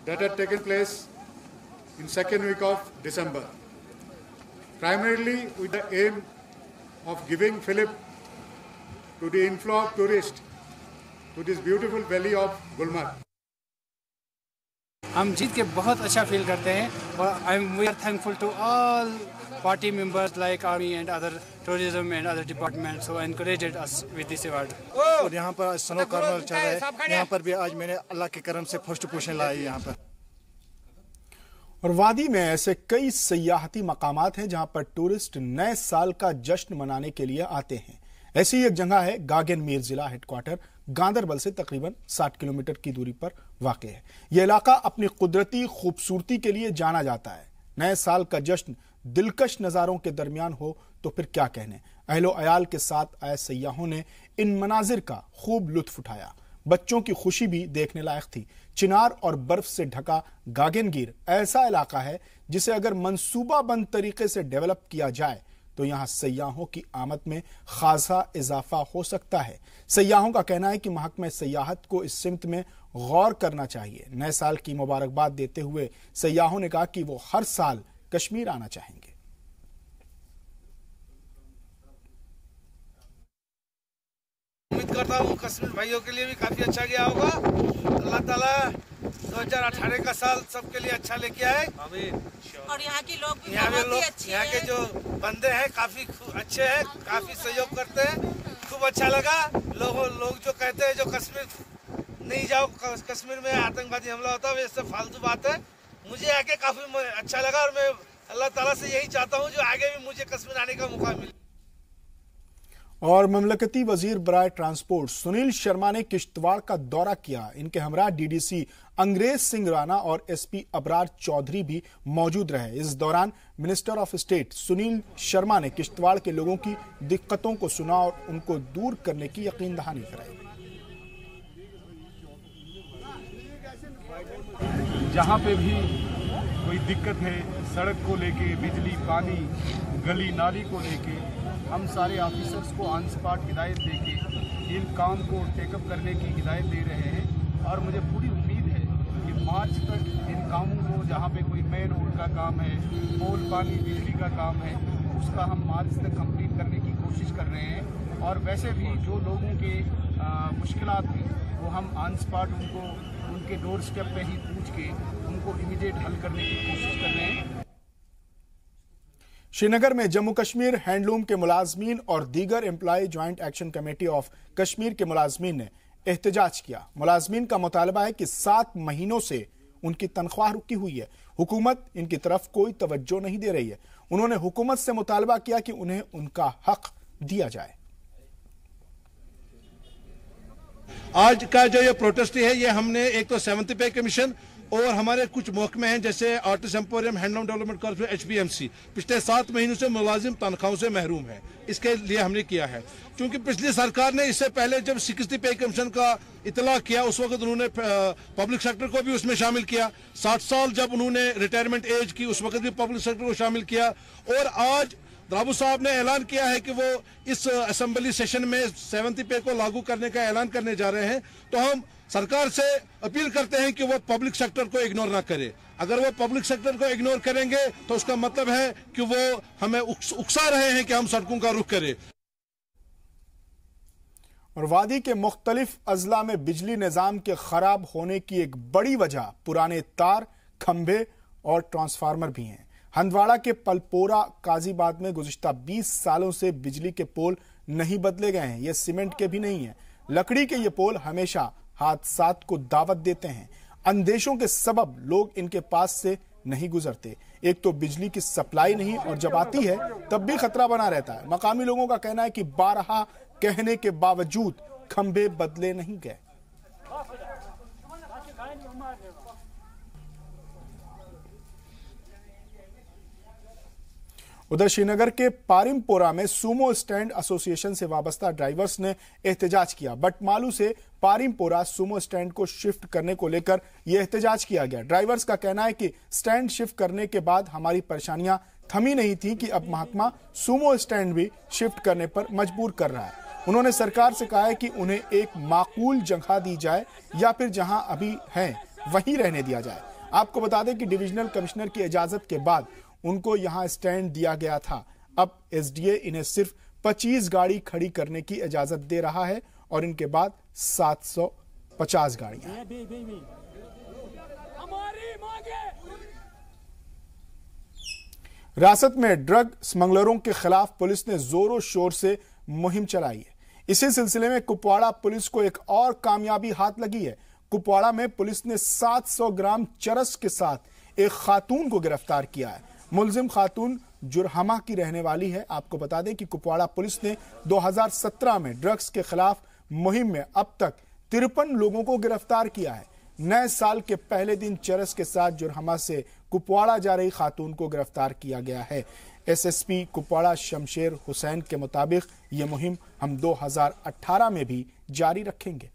that had taken place in second week of December, primarily with the aim of giving fillip to the inflow of tourists to this beautiful valley of Gulmarg. हम जीत के बहुत अच्छा feel करते हैं और we are thankful to all party members like army and other tourism and other departments who encouraged us with this award. और यहाँ पर स्नो कार्निवल चल रहा है। यहाँ पर भी आज मैंने अल्लाह के करम से फर्स्ट पोजीशन लाई यहाँ पर। और वादी में ऐसे कई सयाहती मकामात हैं जहां पर टूरिस्ट नए साल का जश्न मनाने के लिए आते हैं। ऐसी एक जगह है गागन मीर जिला हेडक्वार्टर गांदरबल से तकरीबन 60 किलोमीटर की दूरी पर वाक़ है। यह इलाका अपनी कुदरती खूबसूरती के लिए जाना जाता है। नए साल का जश्न दिलकश नज़ारों के दरमियान हो तो फिर क्या कहने। अहलो अयाल के साथ आए सयाहों ने इन मनाजिर का खूब लुत्फ उठाया। बच्चों की खुशी भी देखने लायक थी। चिनार और बर्फ से ढका गागनगीर ऐसा इलाका है जिसे अगर मंसूबाबंद तरीके से डेवलप किया जाए तो यहां सयाहों की आमद में खासा इजाफा हो सकता है। सयाहों का कहना है कि महकमा सयाहत को इस सिमत में गौर करना चाहिए। नए साल की मुबारकबाद देते हुए सयाहों ने कहा कि वो हर साल कश्मीर आना चाहेंगे। उम्मीद करता हूँ कश्मीर भाइयों के लिए भी काफी अच्छा गया होगा। अल्लाह ताला 2018 का साल सबके लिए अच्छा लेके आए। और यहाँ के लोग भी यहाँ के जो बंदे हैं काफी अच्छे हैं, काफी सहयोग करते हैं। खूब अच्छा लगा। लोग जो कहते हैं जो कश्मीर नहीं जाओ, कश्मीर में आतंकवादी हमला होता है, वे सब फालतू बात है। मुझे आके काफी अच्छा लगा और मैं अल्लाह ताला से यही चाहता हूँ जो आगे भी मुझे कश्मीर आने का मौका मिले। और ममलकती वजीर बराए ट्रांसपोर्ट सुनील शर्मा ने किश्तवाड़ का दौरा किया। इनके हमरा डीडीसी अंग्रेज सिंह राणा और एसपी अबरार चौधरी भी मौजूद रहे। इस दौरान minister of state Sunil Sharma ने किश्तवाड़ के लोगों की दिक्कतों को सुना और उनको दूर करने की यकीन दहानी कराई। जहाँ पे भी कोई दिक्कत है, सड़क को लेके, बिजली, पानी, गली नाली को लेके, हम सारे ऑफिसर्स को ऑन स्पॉट हिदायत देके इन काम को टेकअप करने की हिदायत दे रहे हैं। और मुझे पूरी उम्मीद है कि मार्च तक इन कामों को, जहाँ पे कोई मेन रोड का काम है, पोल, पानी, बिजली का काम है, उसका हम मार्च तक कंप्लीट करने की कोशिश कर रहे हैं। और वैसे भी जो लोगों के मुश्किलात हैं वो हम ऑन स्पॉट उनको उनके डोर स्टेप पे ही पूछ के उनको इमीडिएट हल करने की कोशिश कर रहे हैं। श्रीनगर में जम्मू कश्मीर हैंडलूम के मुलाजमीन और दीगर employ joint action committee of Kashmir के मुलाजमीन ने एहतजाज किया। मुलाजमीन का मुतालबा है कि 7 महीनों से उनकी तनख्वाह रुकी हुई है। हुकूमत इनकी तरफ कोई तवज्जो नहीं दे रही है। उन्होंने हुकूमत से मुतालबा किया कि उन्हें उनका हक दिया जाए। आज का जो ये प्रोटेस्ट है ये हमने एक तो 7th पे कमीशन और हमारे कुछ महकमे हैं जैसे artist emporium, handloom development corporation, HPMC पिछले 7 महीनों से मुलाजिम तनख्वाहों से महरूम है। इसके लिए हमने किया है क्योंकि पिछली सरकार ने इससे पहले जब 60 पे कमीशन का इतला किया उस वक्त उन्होंने पब्लिक सेक्टर को भी उसमें शामिल किया। 60 साल जब उन्होंने रिटायरमेंट एज की उस वक्त भी पब्लिक सेक्टर को शामिल किया। और आज द्राबू साहब ने ऐलान किया है कि वो इस असेंबली सेशन में 7th पे को लागू करने का ऐलान करने जा रहे हैं। तो हम सरकार से अपील करते हैं कि वो पब्लिक सेक्टर को इग्नोर ना करे। अगर वो पब्लिक सेक्टर को इग्नोर करेंगे तो उसका मतलब है कि वो हमें उकसा रहे हैं कि हम सड़कों का रुख करें। और वादी के मुख्तलिफ अजला में बिजली निजाम के खराब होने की एक बड़ी वजह पुराने तार, खंभे और ट्रांसफार्मर भी हैं। हंदवाड़ा के पलपोरा काजीबाद में गुज़िश्ता 20 सालों से बिजली के पोल नहीं बदले गए हैं। ये सीमेंट के भी नहीं है। लकड़ी के ये पोल हमेशा हादसात को दावत देते हैं। अंदेशों के सबब लोग इनके पास से नहीं गुजरते। एक तो बिजली की सप्लाई नहीं और जब आती है तब भी खतरा बना रहता है। मकामी लोगों का कहना है कि बारहा कहने के बावजूद खंभे बदले नहीं गए। उधर श्रीनगर के पारिमपोरा में सूमो स्टैंड एसोसिएशन से वाबस्ता ड्राइवर्स ने एहतजाज किया। बटमालू से पारिमपोरा सूमो स्टैंड को शिफ्ट करने को लेकर यह एहतजाज किया गया। ड्राइवर्स का कहना है कि स्टैंड शिफ्ट करने के बाद हमारी परेशानियां थमी नहीं थी कि अब महकमा सूमो स्टैंड भी शिफ्ट करने पर मजबूर कर रहा है। उन्होंने सरकार से कहा है कि उन्हें एक माकूल जगह दी जाए या फिर जहां अभी हैं वहीं रहने दिया जाए। आपको बता दें कि डिविजनल कमिश्नर की इजाजत के बाद उनको यहां स्टैंड दिया गया था। अब एसडीए इन्हें सिर्फ 25 गाड़ी खड़ी करने की इजाजत दे रहा है और इनके बाद 750 गाड़ियां। रियासत में ड्रग स्मगलरों के खिलाफ पुलिस ने जोरों शोर से मुहिम चलाई है। इसी सिलसिले में कुपवाड़ा पुलिस को एक और कामयाबी हाथ लगी है। कुपवाड़ा में पुलिस ने 700 ग्राम चरस के साथ एक खातून को गिरफ्तार किया है। मुलजिम खातून जुरहमा की रहने वाली है। आपको बता दें कि कुपवाड़ा पुलिस ने 2017 में ड्रग्स के खिलाफ मुहिम में अब तक 53 लोगों को गिरफ्तार किया है। नए साल के पहले दिन चरस के साथ जुरहमा से कुपवाड़ा जा रही खातून को गिरफ्तार किया गया है। एसएसपी कुपवाड़ा शमशेर हुसैन के मुताबिक ये मुहिम हम 2018 में भी जारी रखेंगे।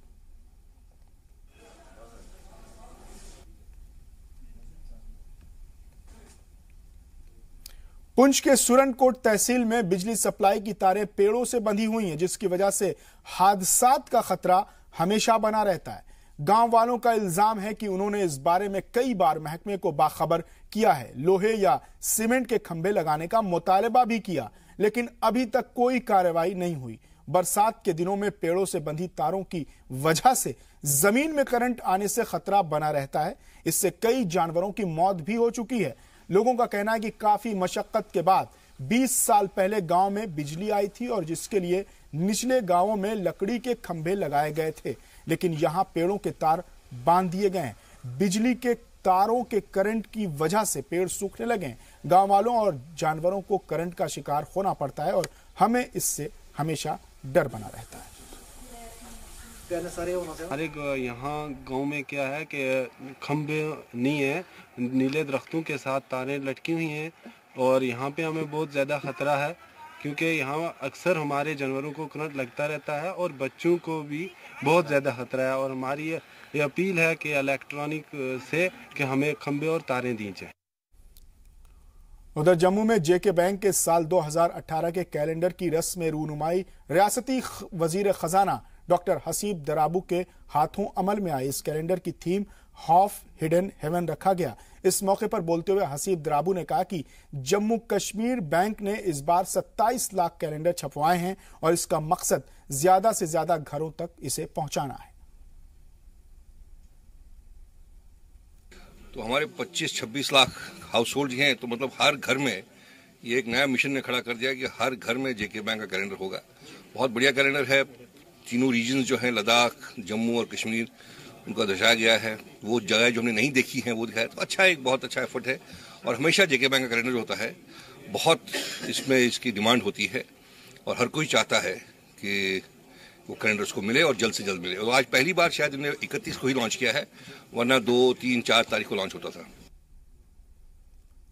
पुंछ के सुरनकोट तहसील में बिजली सप्लाई की तारें पेड़ों से बंधी हुई हैं, जिसकी वजह से हादसात का खतरा हमेशा बना रहता है। गांव वालों का इल्जाम है कि उन्होंने इस बारे में कई बार महकमे को बाखबर किया है। लोहे या सीमेंट के खंभे लगाने का मुतालबा भी किया, लेकिन अभी तक कोई कार्रवाई नहीं हुई। बरसात के दिनों में पेड़ों से बंधी तारों की वजह से जमीन में करंट आने से खतरा बना रहता है। इससे कई जानवरों की मौत भी हो चुकी है। लोगों का कहना है कि काफी मशक्कत के बाद 20 साल पहले गांव में बिजली आई थी और जिसके लिए निचले गांवों में लकड़ी के खंभे लगाए गए थे, लेकिन यहां पेड़ों के तार बांध दिए गए हैं। बिजली के तारों के करंट की वजह से पेड़ सूखने लगे। गांव वालों और जानवरों को करंट का शिकार होना पड़ता है और हमें इससे हमेशा डर बना रहता है। हर एक यहाँ गांव में क्या है कि खंभे नहीं है, नीले दरख्तों के साथ तारें लटकी हुई हैं और यहाँ पे हमें बहुत ज़्यादा ख़तरा है, क्योंकि यहाँ अक्सर हमारे जानवरों को करंट लगता रहता है और बच्चों को भी बहुत ज़्यादा ख़तरा है। और हमारी ये अपील है कि इलेक्ट्रॉनिक से कि हमें खंभे और तारें दी जाए। उधर जम्मू में जेके बैंक के साल 2018 के कैलेंडर की रस्म रूनुमाई रियासती वजीर खजाना डॉक्टर हसीब दराबू के हाथों अमल में आई। इस कैलेंडर की थीम हॉफ हिडन हेवन रखा गया। इस मौके पर बोलते हुए हसीब दराबू ने कहा कि जम्मू कश्मीर बैंक ने इस बार 27 लाख कैलेंडर छपवाए हैं और इसका मकसद ज्यादा से ज्यादा घरों तक इसे पहुंचाना है। तो हमारे 25-26 लाख हाउस होल्ड हैं, तो मतलब हर घर में ये एक नया मिशन ने खड़ा कर दिया कि हर घर में जेके बैंक का कैलेंडर होगा। बहुत बढ़िया कैलेंडर है। तीनों रीजन जो हैं लद्दाख, जम्मू और कश्मीर, उनका दर्शाया गया है। वो जगह जो हमने नहीं देखी हैं वो दिखाया। तो अच्छा, एक बहुत अच्छा एफर्ट है। और हमेशा जेके बैंक का कैलेंडर होता है, बहुत इसमें इसकी डिमांड होती है और हर कोई चाहता है कि वो कैलेंडर्स को मिले और जल्द से जल्द मिले। और आज पहली बार शायद इन्होंने 31 को ही लॉन्च किया है, वरना 2, 3, 4 तारीख को लॉन्च होता था।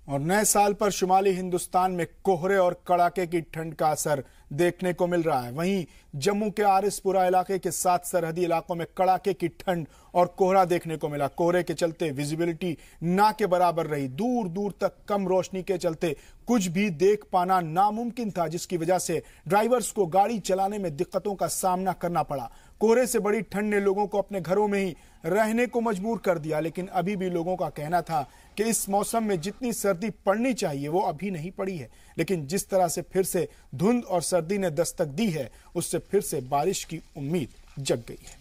और नए साल पर शुमाली हिंदुस्तान में कोहरे और कड़ाके की ठंड का असर देखने को मिल रहा है। वहीं जम्मू के आरिसपुरा इलाके के 7 सरहदी इलाकों में कड़ाके की ठंड और कोहरा देखने को मिला। कोहरे के चलते विजिबिलिटी ना के बराबर रही। दूर दूर तक कम रोशनी के चलते कुछ भी देख पाना नामुमकिन था, जिसकी वजह से ड्राइवर्स को गाड़ी चलाने में दिक्कतों का सामना करना पड़ा। कोहरे से बड़ी ठंड ने लोगों को अपने घरों में ही रहने को मजबूर कर दिया, लेकिन अभी भी लोगों का कहना था कि इस मौसम में जितनी सर्दी पड़नी चाहिए वो अभी नहीं पड़ी है। लेकिन जिस तरह से फिर से धुंध और सर्दी ने दस्तक दी है, उससे फिर से बारिश की उम्मीद जग गई है।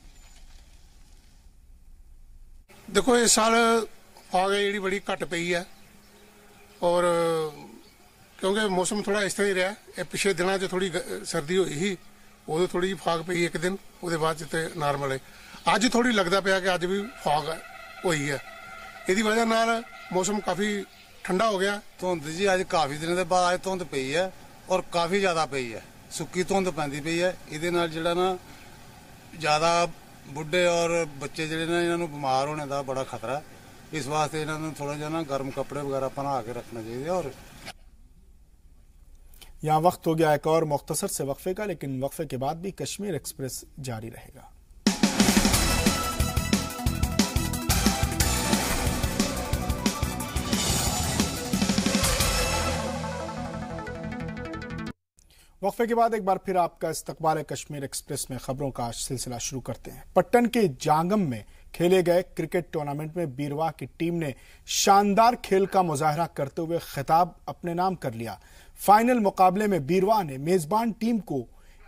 देखो, इस साल आगे जी बड़ी घट पई है और क्योंकि मौसम थोड़ा इस तरह ही रहा है। पिछले दिनों च थोड़ी सर्दी हुई ही, उदों थोड़ी फाग पई एक दिन, उसके बाद तो नॉर्मल है। अज थोड़ी लगता पाया कि अज भी फाग हुई है, इसकी वजह नाल मौसम काफ़ी ठंडा हो गया। धुंध जी अज काफ़ी दिनों के बाद अज धुंध पई है और काफ़ी ज़्यादा पई है, सुक्की धुंध पैंदी पई है। ये जिहड़ा ना ज़्यादा बुढ़े और बच्चे जिहड़े ना इन्हां नूं बीमार होने का बड़ा खतरा है। इस वास्ते इन्हां नूं थोड़ा जिहा ना गर्म कपड़े वगैरह पहना के रखना चाहिए। और यहाँ वक्त हो गया एक और मुख्तसर से वक्फे का, लेकिन वक्फे के बाद भी कश्मीर एक्सप्रेस जारी रहेगा। वक्फे के बाद एक बार फिर आपका इस्तकबाल है कश्मीर एक्सप्रेस में। खबरों का सिलसिला शुरू करते हैं। पट्टन के जांगम में खेले गए क्रिकेट टूर्नामेंट में बीरवाह की टीम ने शानदार खेल का मुजाहरा करते हुए खिताब अपने नाम कर लिया। फाइनल मुकाबले में बीरवाह ने मेजबान टीम को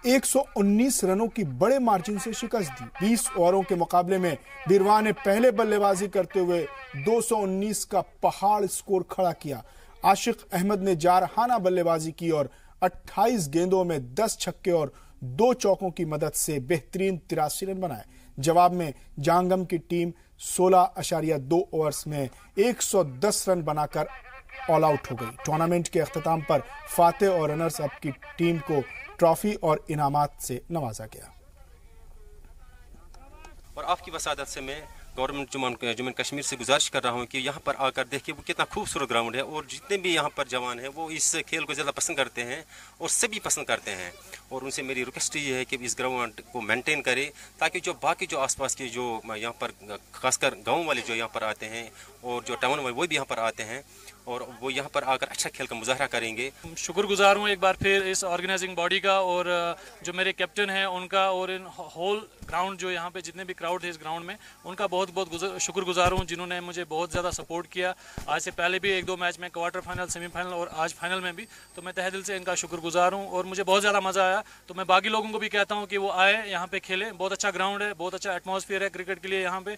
119 रनों की बड़े मार्जिन से शिकस्त दी। 20 ओवरों के मुकाबले में बीरवाह ने पहले बल्लेबाजी करते हुए 219 का पहाड़ स्कोर खड़ा किया। आशिक अहमद ने जारहाना बल्लेबाजी की और 28 गेंदों में 10 छक्के और 2 चौकों की मदद से बेहतरीन 83 रन बनाए। जवाब में जांगम की टीम 16.2 ओवर्स में 110 रन बनाकर ऑल आउट हो गई। टूर्नामेंट के अख्ताम पर फातेह और रनर्स अप की टीम को ट्रॉफी और इनामात से नवाजा गया। और आपकी वसादत से मैं गवर्नमेंट जम्मू कश्मीर से गुजारिश कर रहा हूँ कि यहाँ पर आकर देखिए वो कितना खूबसूरत ग्राउंड है और जितने भी यहाँ पर जवान हैं वो इस खेल को ज़्यादा पसंद करते हैं और सभी पसंद करते हैं। और उनसे मेरी रिक्वेस्ट ये है कि इस ग्राउंड को मेंटेन करें ताकि जो बाकी जो आसपास के जो यहाँ पर खासकर गाँव वाले जो यहाँ पर आते हैं और जो टाउन वाले वो भी यहाँ पर आते हैं और वो यहाँ पर आकर अच्छा खेल का मुजाहरा करेंगे। शुक्रगुजार हूँ एक बार फिर इस ऑर्गेनाइजिंग बॉडी का और जो मेरे कैप्टन हैं उनका और इन होल ग्राउंड जो यहाँ पे जितने भी क्राउड थे इस ग्राउंड में उनका बहुत बहुत शुक्रगुजार हूँ जिन्होंने मुझे बहुत ज़्यादा सपोर्ट किया। आज से पहले भी 1-2 मैच में क्वार्टर फाइनल, सेमीफाइनल और आज फाइनल में भी, तो मैं तहे दिल से इनका शुक्रगुजार हूँ और मुझे बहुत ज़्यादा मज़ा आया। तो मैं बाकी लोगों को भी कहता हूँ कि वो आए यहाँ पे खेलें। बहुत अच्छा ग्राउंड है, बहुत अच्छा एटमॉस्फेयर है क्रिकेट के लिए यहाँ पे।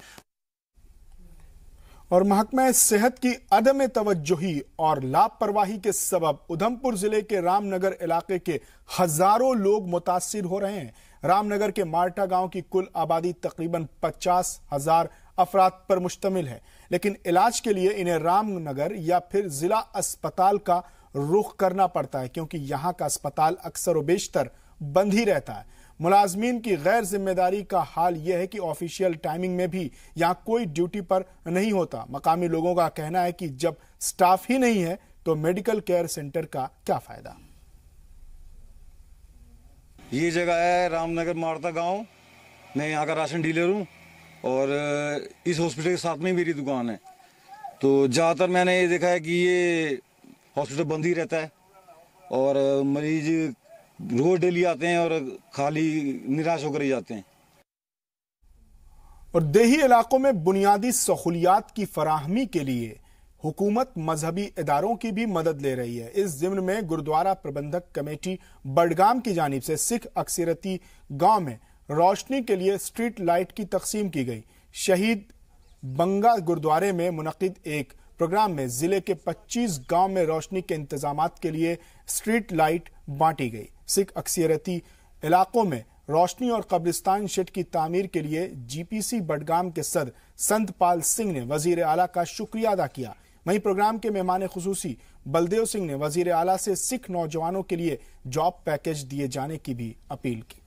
और महकमा सेहत की अदम तवज्जुही और लापरवाही के सबब उधमपुर जिले के रामनगर इलाके के हजारों लोग मुतासिर हो रहे हैं। रामनगर के मार्टा गांव की कुल आबादी तकरीबन 50,000 अफराद पर मुश्तमिल है, लेकिन इलाज के लिए इन्हें रामनगर या फिर जिला अस्पताल का रुख करना पड़ता है, क्योंकि यहाँ का अस्पताल अक्सर व बेशतर बंद ही रहता है। मुलाजमीन की गैर जिम्मेदारी का हाल यह है कि ऑफिशियल टाइमिंग में भी यहाँ कोई ड्यूटी पर नहीं होता। मकामी लोगों का कहना है कि जब स्टाफ ही नहीं है तो मेडिकल केयर सेंटर का क्या फायदा। ये जगह है रामनगर मारता गांव, मैं यहाँ का राशन डीलर हूँ और इस हॉस्पिटल के साथ में मेरी दुकान है। तो ज़्यादातर मैंने ये देखा है कि ये हॉस्पिटल बंद ही रहता है और मरीज रोज डेली आते हैं और खाली निराश होकर ही जाते हैं। और देही इलाकों में बुनियादी सहूलियात की फराहमी के लिए हुकूमत मजहबी इदारों की भी मदद ले रही है। इस जिम्न में गुरुद्वारा प्रबंधक कमेटी बडगाम की जानिब से सिख अक्सरती गांव में रोशनी के लिए स्ट्रीट लाइट की तकसीम की गई। शहीद बंगा गुरुद्वारे में मुनक्किद एक प्रोग्राम में जिले के 25 गांव में रोशनी के इंतजामात के लिए स्ट्रीट लाइट बांटी गई। सिख अक्सरती इलाकों में रोशनी और कब्रिस्तान शेड की तामीर के लिए जीपीसी बडगाम के सदर संतपाल सिंह ने वजीर आला का शुक्रिया अदा किया। वहीं प्रोग्राम के मेहमान खुसूसी बलदेव सिंह ने वजीर आला से सिख नौजवानों के लिए जॉब पैकेज दिए जाने की भी अपील की।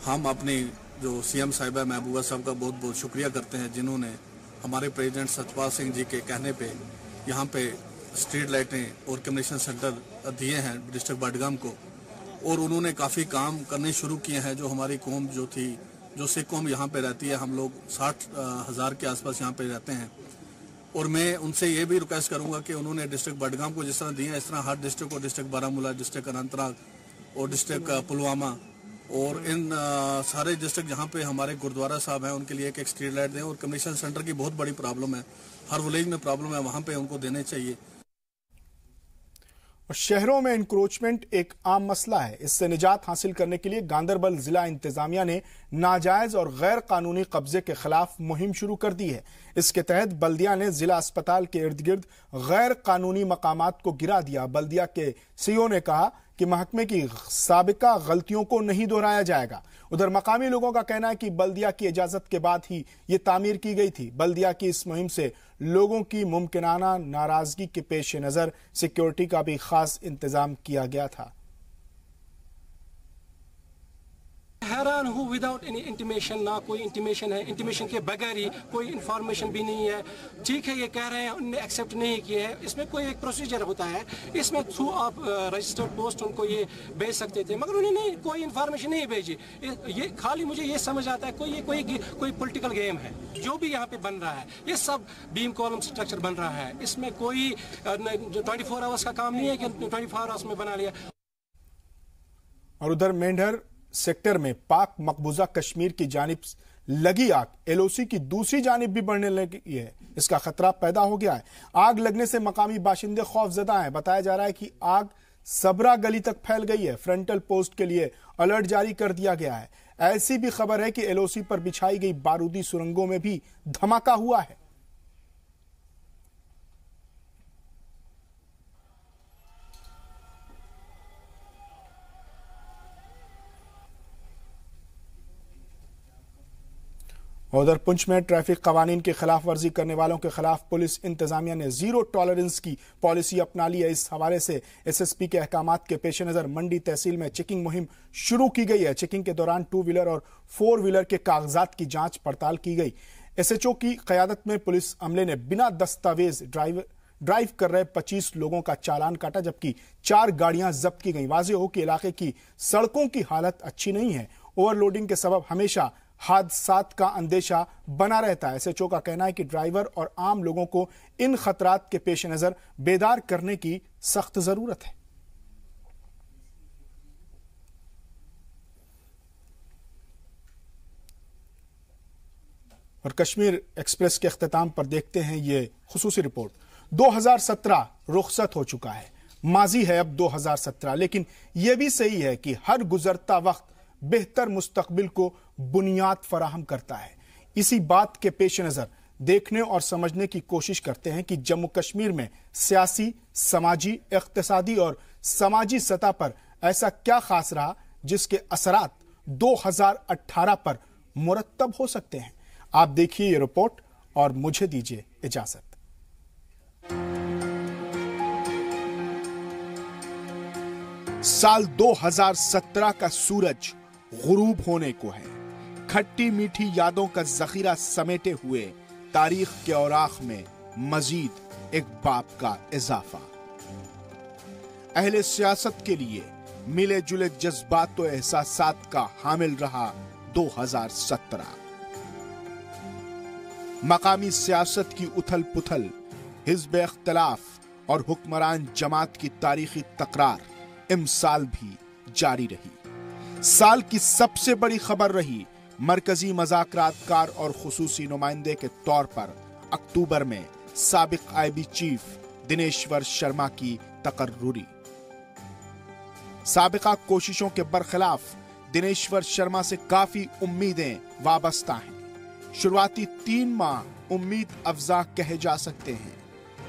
हम अपनी जो सीएम साहिबा महबूबा साहब का बहुत बहुत शुक्रिया करते हैं, जिन्होंने हमारे प्रेसिडेंट सतपाल सिंह जी के कहने पे यहाँ पे स्ट्रीट लाइटें और कम्युनिकेशन सेंटर दिए हैं डिस्ट्रिक्ट बडगाम को, और उन्होंने काफ़ी काम करने शुरू किए हैं। जो हमारी कौम जो थी, जो सिख कौम यहाँ पे रहती है, हम लोग 60,000 के आसपास यहाँ पे रहते हैं, और मैं उनसे ये भी रिक्वेस्ट करूँगा कि उन्होंने डिस्ट्रिक्ट बडगाम को जिस तरह दिए इस तरह हर डिस्ट्रिक्ट को, डिस्ट्रिक्ट बारामूला, डिस्ट्रिक्ट अनंतनाग और डिस्ट्रिक्ट पुलवामा और इन सारे डिस्ट्रिक्ट जहाँ पे हमारे गुरुद्वारा साहब हैं उनके लिए एक स्ट्रीट लाइट दें। और कम्युनिकेशन सेंटर की बहुत बड़ी प्रॉब्लम है, हर विलेज में प्रॉब्लम है, वहाँ पे उनको देने चाहिए। और शहरों में इंक्रोचमेंट एक आम मसला है। इससे निजात हासिल करने के लिए गांदरबल जिला इंतजामिया ने नाजायज और गैर कानूनी कब्जे के खिलाफ मुहिम शुरू कर दी है। इसके तहत बल्दिया ने जिला अस्पताल के इर्द गिर्द गैर कानूनी मकामात को गिरा दिया। बल्दिया के सीईओ ने कहा कि महकमे की साबिका गलतियों को नहीं दोहराया जाएगा। उधर मकामी लोगों का कहना है कि बल्दिया की इजाजत के बाद ही ये तामीर की गई थी। बल्दिया की इस मुहिम से लोगों की मुमकिनाना नाराजगी के पेश नजर सिक्योरिटी का भी खास इंतजाम किया गया था। हैरान हूँ विदाउट एनी इंटीमेशन, ना कोई इंटीमेशन है, इंटीमेशन के बगैर ही कोई इंफॉर्मेशन भी नहीं है। ठीक है, ये कह रहे हैं उन्होंने एक्सेप्ट नहीं किए है, इसमें कोई एक प्रोसीजर होता है, इसमें थ्रू आप रजिस्टर्ड पोस्ट उनको ये भेज सकते थे, मगर उन्होंने कोई इंफॉर्मेशन नहीं भेजी। ये खाली मुझे ये समझ आता है कोई पॉलिटिकल गेम है। जो भी यहाँ पे बन रहा है ये सब बीम कॉलम स्ट्रक्चर बन रहा है, इसमें कोई 24 आवर्स का काम नहीं है कि 24 आवर्स में बना लिया। और उधर मेंढर सेक्टर में पाक मकबूजा कश्मीर की जानिब लगी आग एलओसी की दूसरी जानिब भी बढ़ने लगी है। इसका खतरा पैदा हो गया है। आग लगने से मकामी बाशिंदे खौफजदा हैं। बताया जा रहा है कि आग सबरा गली तक फैल गई है। फ्रंटल पोस्ट के लिए अलर्ट जारी कर दिया गया है। ऐसी भी खबर है कि एलओसी पर बिछाई गई बारूदी सुरंगों में भी धमाका हुआ है। उधर पुंछ में ट्रैफिक कवानीन की खिलाफ वर्जी करने वालों के खिलाफ पुलिस इंतजामिया ने जीरो टॉलरेंस की पॉलिसी अपना ली है। इस हवाले से एसएसपी के अहकामात के पेश नजर मंडी तहसील में चेकिंग मुहिम शुरू की गई है। चेकिंग के दौरान 2 व्हीलर और 4 व्हीलर के कागजात की जांच पड़ताल की गई। एसएचओ की कयादत में पुलिस अमले ने बिना दस्तावेज ड्राइव कर रहे 25 लोगों का चालान काटा, जबकि 4 गाड़ियां जब्त की गई। वाज़ेह हो कि इलाके की सड़कों की हालत अच्छी नहीं है। ओवरलोडिंग के सबब हमेशा हादसात का अंदेशा बना रहता है। एसएचओ का कहना है कि ड्राइवर और आम लोगों को इन खतरात के पेश नजर बेदार करने की सख्त जरूरत है। और कश्मीर एक्सप्रेस के अख्तिताम पर देखते हैं ये खुसूसी रिपोर्ट। 2017 रुखसत हो चुका है, माजी है अब 2017, लेकिन यह भी सही है कि हर गुजरता वक्त बेहतर मुस्तकबिल को बुनियाद फराहम करता है। इसी बात के पेश नजर देखने और समझने की कोशिश करते हैं कि जम्मू कश्मीर में सियासी, समाजी, इक्तिसादी और समाजी सतह पर ऐसा क्या खास रहा जिसके असरात 2018 पर मुरत्तब हो सकते हैं। आप देखिए ये रिपोर्ट और मुझे दीजिए इजाजत। साल 2017 का सूरज गुरूब होने को है। खट्टी मीठी यादों का जखीरा समेटे हुए तारीख के औराख में मजीद एक बाब का इजाफा। अहले सियासत के लिए मिले जुले जज्बात और एहसासात का हामिल रहा 2017। मकामी सियासत की उथल पुथल, हिज़्ब इख्तिलाफ और हुक्मरान जमात की तारीखी तकरार इमसाल भी जारी रही। साल की सबसे बड़ी खबर रही मरकजी मज़ाकरातकार और खुसूसी नुमाइंदे के तौर पर अक्टूबर में साबिक आईबी चीफ दिनेश्वर शर्मा की तकर्रुरी। साबिका कोशिशों के बरखिलाफ दिनेश्वर शर्मा से काफी उम्मीदें वाबस्ता हैं। शुरुआती 3 माह उम्मीद अफजा कहे जा सकते हैं।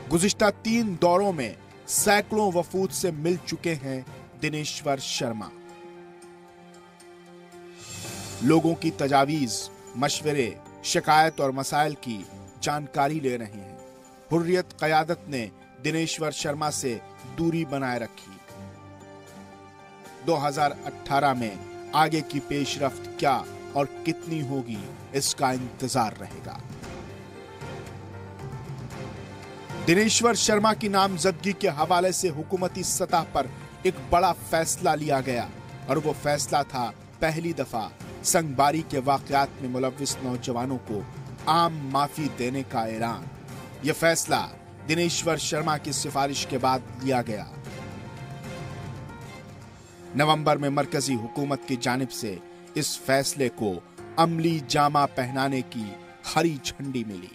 गुज़िश्ता 3 दौरों में सैकड़ों वफूद से मिल चुके हैं दिनेश्वर शर्मा। लोगों की तजावीज, मशवरे, शिकायत और मसाइल की जानकारी ले रहे हैं। हुर्रियत क़यादत ने दिनेश्वर शर्मा से दूरी बनाए रखी। 2018 में आगे की पेशरफ्त क्या और कितनी होगी, इसका इंतजार रहेगा। दिनेश्वर शर्मा की नामजदगी के हवाले से हुकूमती सतह पर एक बड़ा फैसला लिया गया और वो फैसला था पहली दफा संगबारी के वाकयात में मुलव्विस नौजवानों को आम माफी देने का ऐलान। यह फैसला दिनेश्वर शर्मा की सिफारिश के बाद लिया गया। नवंबर में मरकजी हुकूमत की जानिब से इस फैसले को अमली जामा पहनाने की हरी झंडी मिली।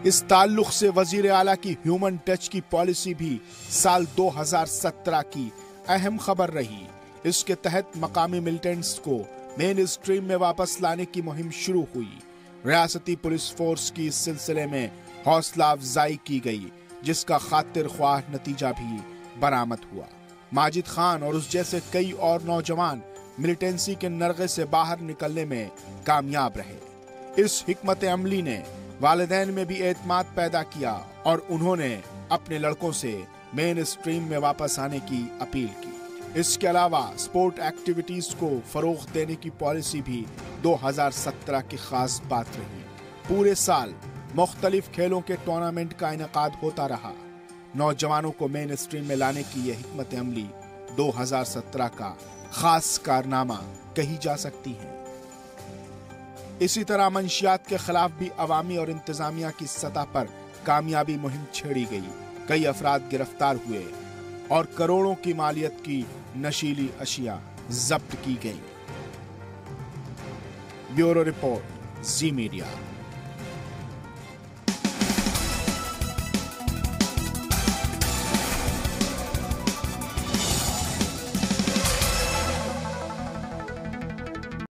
इस ताल्लुक से वजीर आला की ह्यूमन टच की पॉलिसी भी साल 2017 की अहम खबर रही। इसके तहत मकामी मिलिटेंट्स को मेन स्ट्रीम में वापस लाने की मुहिम शुरू हुई। रियासती पुलिस फोर्स की इस सिलसिले में हौसला अफजाई की गई, जिसका खातिर ख्वाह नतीजा भी बरामद हुआ। माजिद खान और उस जैसे कई और नौजवान मिलिटेंसी के नरगे से बाहर निकलने में कामयाब रहे। इस हिकमत अमली ने वालिदैन में भी एतमाद पैदा किया और उन्होंने अपने लड़कों से मेन स्ट्रीम में वापस आने की अपील की। इसके अलावा स्पोर्ट एक्टिविटीज को फरोग देने की पॉलिसी भी 2017 की खास बात रही। पूरे साल मुख्तलिफ खेलों के टूर्नामेंट का इनेकाद होता रहा। नौजवानों को मेन स्ट्रीम में लाने की यह हिकमत अमली 2017 का खास कारनामा कही जा सकती है। इसी तरह मंशियात के खिलाफ भी अवामी और इंतजामिया की सतह पर कामयाबी मुहिम छेड़ी गई। कई अफराद गिरफ्तार हुए और करोड़ों की मालियत की नशीली अशिया जब्त की गई। ब्यूरो रिपोर्ट, जी मीडिया।